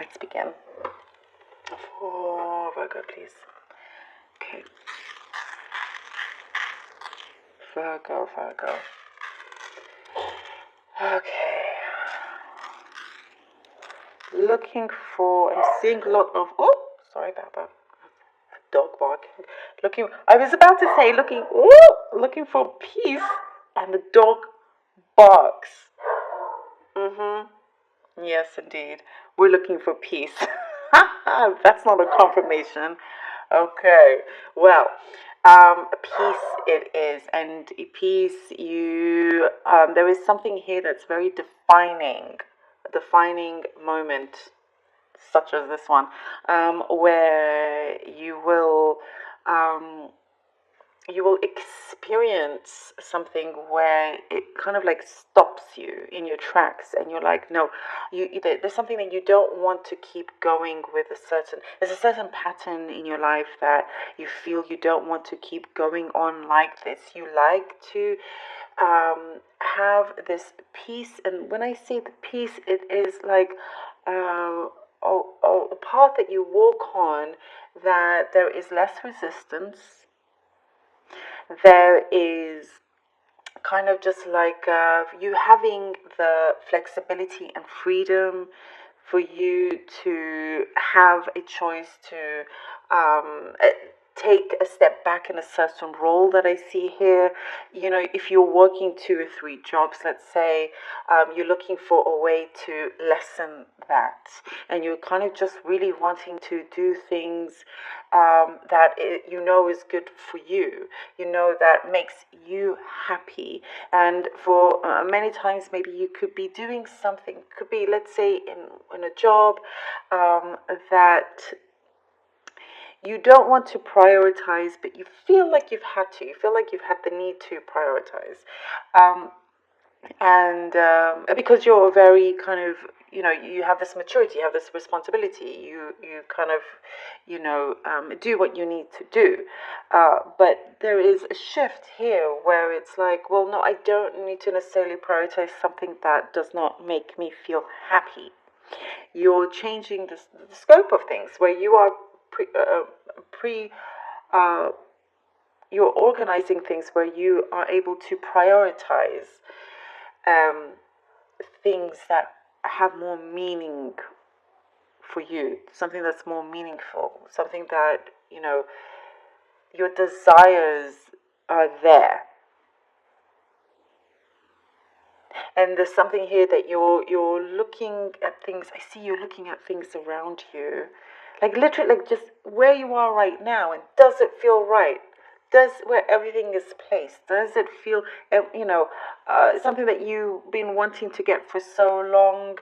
let's begin. For Virgo, please. Okay. Virgo. Okay. Looking for, I'm seeing a lot of, sorry about that. Dog barking. I was about to say looking for peace, and the dog barks. Yes, indeed. We're looking for peace. That's not a confirmation. Okay. Well, peace it is, and peace. There is something here that's very defining, a defining moment, such as this one, where you will experience something where it kind of like stops you in your tracks, and you're like, no, there's something that you don't want to keep going with. There's a certain pattern in your life that you feel you don't want to keep going on like this. You like to have this peace, and when I say the peace, it is like a path that you walk on, that there is less resistance. There is kind of just like you having the flexibility and freedom for you to have a choice to take a step back in a certain role that I see here. If you're working 2 or 3 jobs, let's say, you're looking for a way to lessen that, and you're kind of just really wanting to do things that is good for you, that makes you happy. And for many times, maybe you could be doing something, could be, let's say, in a job that you don't want to prioritize, but you feel like you've had to. You feel like you've had the need to prioritize. And because you're very kind of, you have this maturity, you have this responsibility, you kind of, do what you need to do. But there is a shift here where it's like, well, no, I don't need to necessarily prioritize something that does not make me feel happy. You're changing the scope of things, where you are you're organizing things where you are able to prioritize things that have more meaning for you, something that's more meaningful, something that, your desires are there. And there's something here that you're looking at things. I see you looking at things around you, like literally, like just where you are right now, and does it feel right? Does where everything is placed? Does it feel, something that you've been wanting to get for so long,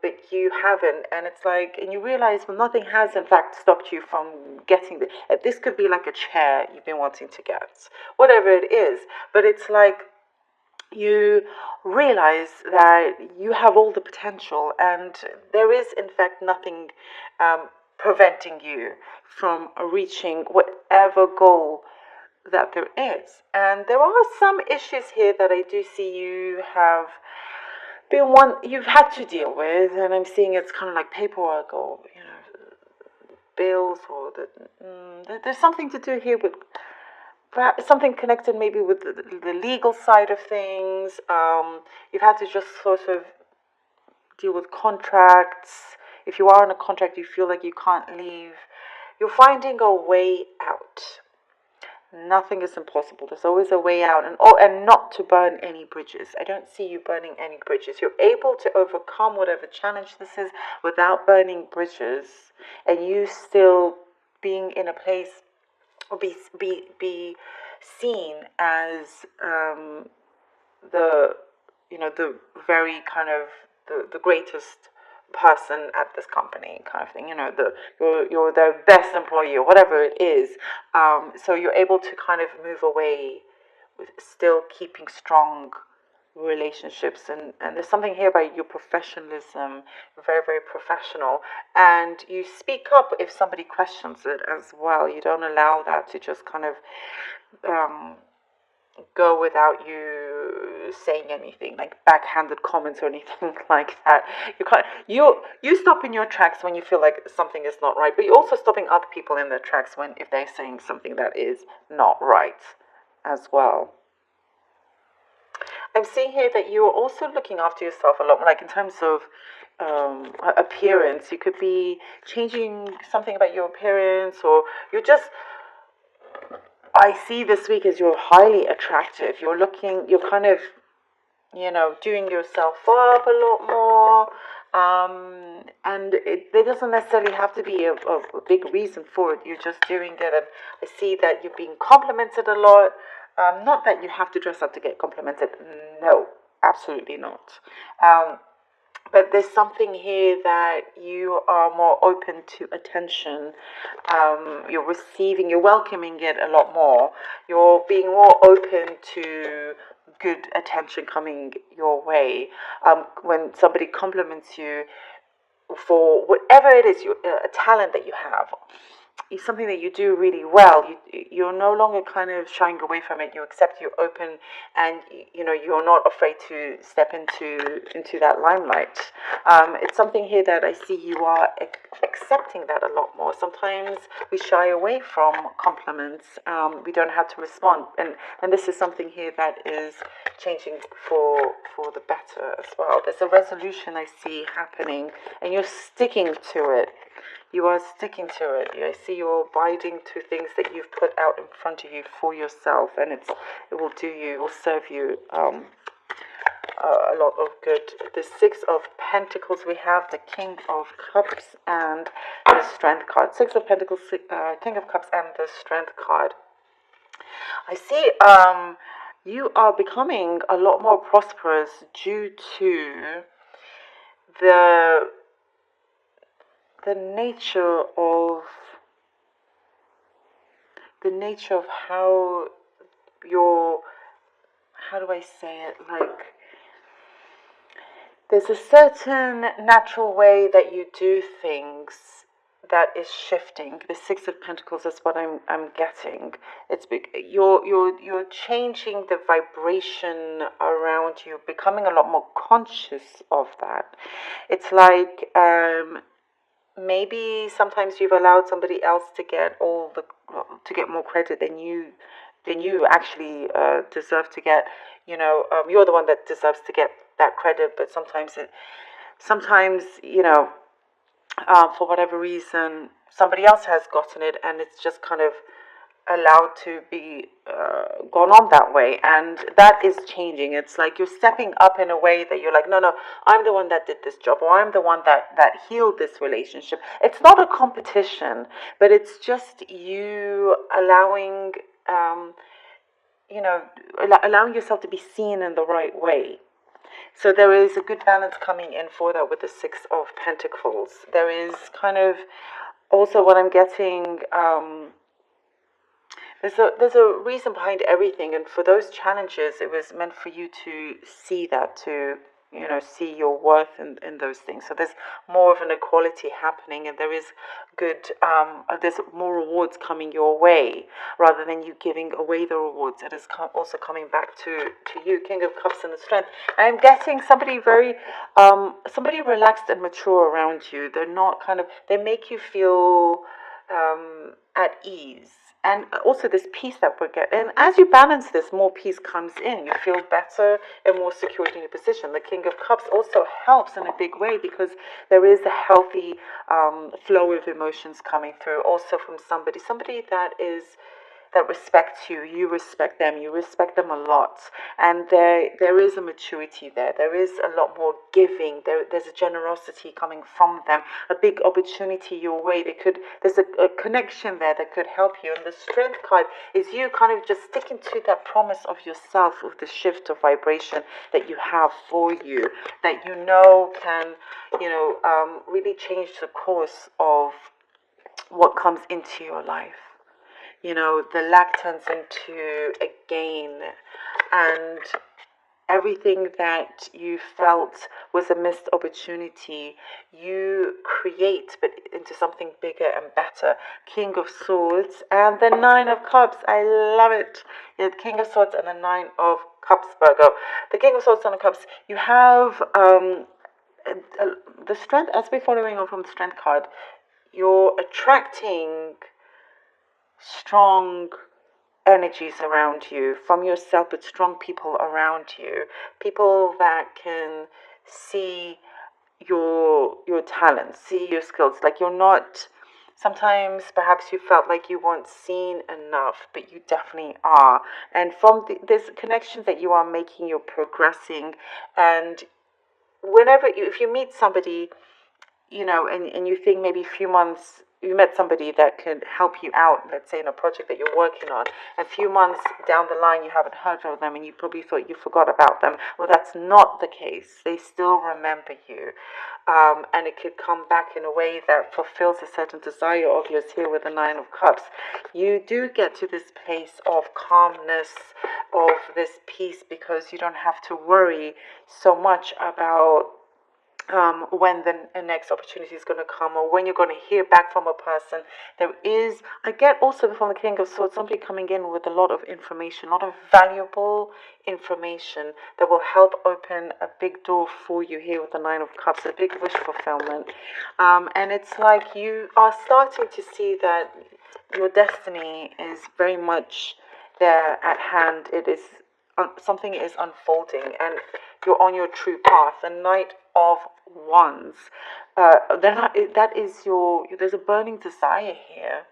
but you haven't? And it's like, and you realize, well, nothing has in fact stopped you from getting this could be like a chair you've been wanting to get, whatever it is. But it's like, you realize that you have all the potential, and there is in fact nothing preventing you from reaching whatever goal that there is. And there are some issues here that I do see you have you've had to deal with, and I'm seeing it's kind of like paperwork, or bills, or there's something to do here with perhaps something connected maybe with the legal side of things. You've had to just sort of deal with contracts. If you are in a contract, you feel like you can't leave. You're finding a way out. Nothing is impossible. There's always a way out, and not to burn any bridges. I don't see you burning any bridges. You're able to overcome whatever challenge this is without burning bridges, and you still being in a place, or be seen as the very kind of the greatest person at this company, kind of thing. You're the best employee, or whatever it is. So you're able to kind of move away with still keeping strong relationships, and there's something here about your professionalism, very, very professional, and you speak up if somebody questions it as well. You don't allow that to just kind of go without you saying anything like backhanded comments or anything like that. You can't. You stop in your tracks when you feel like something is not right, but you're also stopping other people in their tracks when if they're saying something that is not right as well. I'm seeing here that you're also looking after yourself a lot, like in terms of appearance. You could be changing something about your appearance, or you're just. I see this week as you're highly attractive. You're kind of, doing yourself up a lot more. And there doesn't necessarily have to be a big reason for it. You're just doing it. And I see that you're being complimented a lot. Not that you have to dress up to get complimented. No, absolutely not. But there's something here that you are more open to attention. You're welcoming it a lot more. You're being more open to good attention coming your way. When somebody compliments you for whatever it is, a talent that you have, it's something that you do really well. You're no longer kind of shying away from it. You accept, you're open, and you're not afraid to step into that limelight. It's something here that I see you are accepting that a lot more. Sometimes we shy away from compliments. We don't have to respond, and this is something here that is changing for the better as well. There's a resolution I see happening, and you're sticking to it. You are sticking to it. I see you're abiding to things that you've put out in front of you for yourself, and it will serve you a lot of good. The Six of Pentacles, we have the King of Cups and the Strength card. Six of Pentacles, King of Cups and the Strength card. I see you are becoming a lot more prosperous due to the nature of how do I say it, like there's a certain natural way that you do things that is shifting. The Six of Pentacles is what I'm getting. It's you're changing the vibration around you, becoming a lot more conscious of that. It's like maybe sometimes you've allowed somebody else to get more credit than you actually deserve to get. You're the one that deserves to get that credit, but sometimes for whatever reason somebody else has gotten it, and it's just kind of allowed to be gone on that way, and that is changing. It's like you're stepping up in a way that you're like, no, I'm the one that did this job, or I'm the one that healed this relationship. It's not a competition, but it's just you allowing allowing yourself to be seen in the right way. So there is a good balance coming in for that with the Six of Pentacles. There is kind of also what I'm getting. There's a reason behind everything, and for those challenges, it was meant for you to see that, to see your worth in those things. So there's more of an equality happening, and there is there's more rewards coming your way rather than you giving away the rewards. It is also coming back to you. King of Cups and the Strength. I'm getting somebody very somebody relaxed and mature around you. They're not they make you feel at ease. And also this peace that we're getting. And as you balance this, more peace comes in. You feel better and more secure in your position. The King of Cups also helps in a big way because there is a healthy flow of emotions coming through. Also from somebody that respects you. You respect them. You respect them a lot. And there is a maturity there. There is a lot more giving. There's a generosity coming from them. A big opportunity your way. There's a connection there that could help you. And the Strength card is you kind of just sticking to that promise of yourself, of the shift of vibration that you have for you, that can, really change the course of what comes into your life. The lack turns into a gain, and everything that you felt was a missed opportunity, you create but into something bigger and better. King of Swords and the Nine of Cups. I love it. Yeah, the King of Swords and the Nine of Cups, Virgo. The King of Swords and the Cups. You have the strength, as we're following on from the strength card, you're attracting strong energies around you from yourself, but strong people around you, people that can see your talents, see your skills. Like, you're not, sometimes perhaps you felt like you weren't seen enough, but you definitely are. And from this connections that you are making, you're progressing. And whenever if you meet somebody, and you think maybe a few months you met somebody that could help you out, let's say in a project that you're working on, a few months down the line you haven't heard of them and you probably thought you forgot about them. Well, that's not the case. They still remember you. And it could come back in a way that fulfills a certain desire of yours here with the Nine of Cups. You do get to this place of calmness, of this peace, because you don't have to worry so much about when the next opportunity is going to come, or when you're going to hear back from a person. I get also from the King of Swords, somebody coming in with a lot of information, a lot of valuable information that will help open a big door for you here with the Nine of Cups, a big wish fulfillment. And it's like you are starting to see that your destiny is very much there at hand. It is something is unfolding and you're on your true path. The Knight of Wands, that is there's a burning desire here.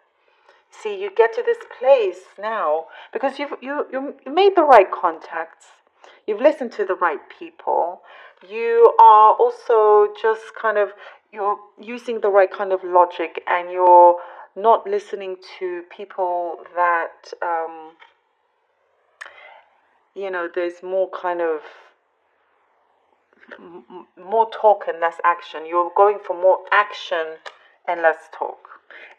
See, you get to this place now because you made the right contacts, you've listened to the right people, you are also just you're using the right kind of logic, and you're not listening to people that there's more more talk and less action. You're going for more action and less talk.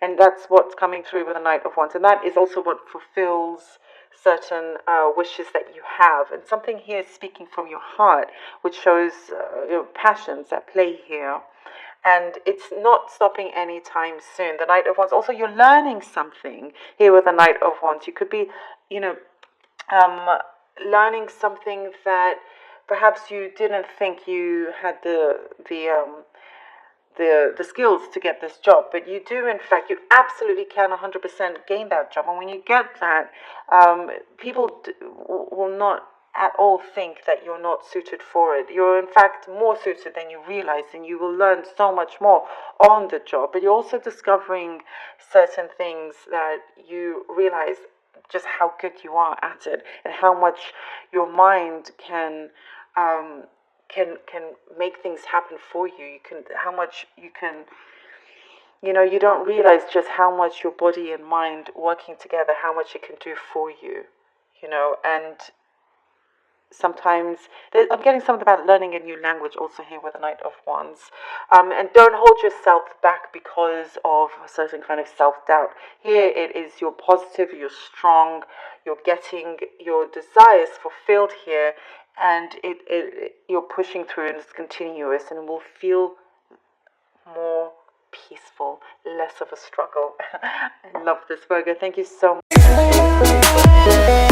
And that's what's coming through with the Knight of Wands. And that is also what fulfills certain wishes that you have. And something here is speaking from your heart, which shows your passions at play here. And it's not stopping anytime soon. The Knight of Wands, also you're learning something here with the Knight of Wands. You could be, learning something that perhaps you didn't think you had the skills to get this job, but you do. In fact, you absolutely can 100% gain that job. And when you get that, people will not at all think that you're not suited for it. You're in fact more suited than you realize, and you will learn so much more on the job. But you're also discovering certain things that you realize just how good you are at it, and how much your mind can make things happen for you. How much you can, you don't realize just how much your body and mind working together, how much it can do for you, and sometimes I'm getting something about learning a new language also here with the Knight of Wands. And don't hold yourself back because of a certain kind of self-doubt. Here it is, you're positive, you're strong, you're getting your desires fulfilled here, and you're pushing through, and it's continuous, and it will feel more peaceful, less of a struggle. I love this, Virgo. Thank you so much.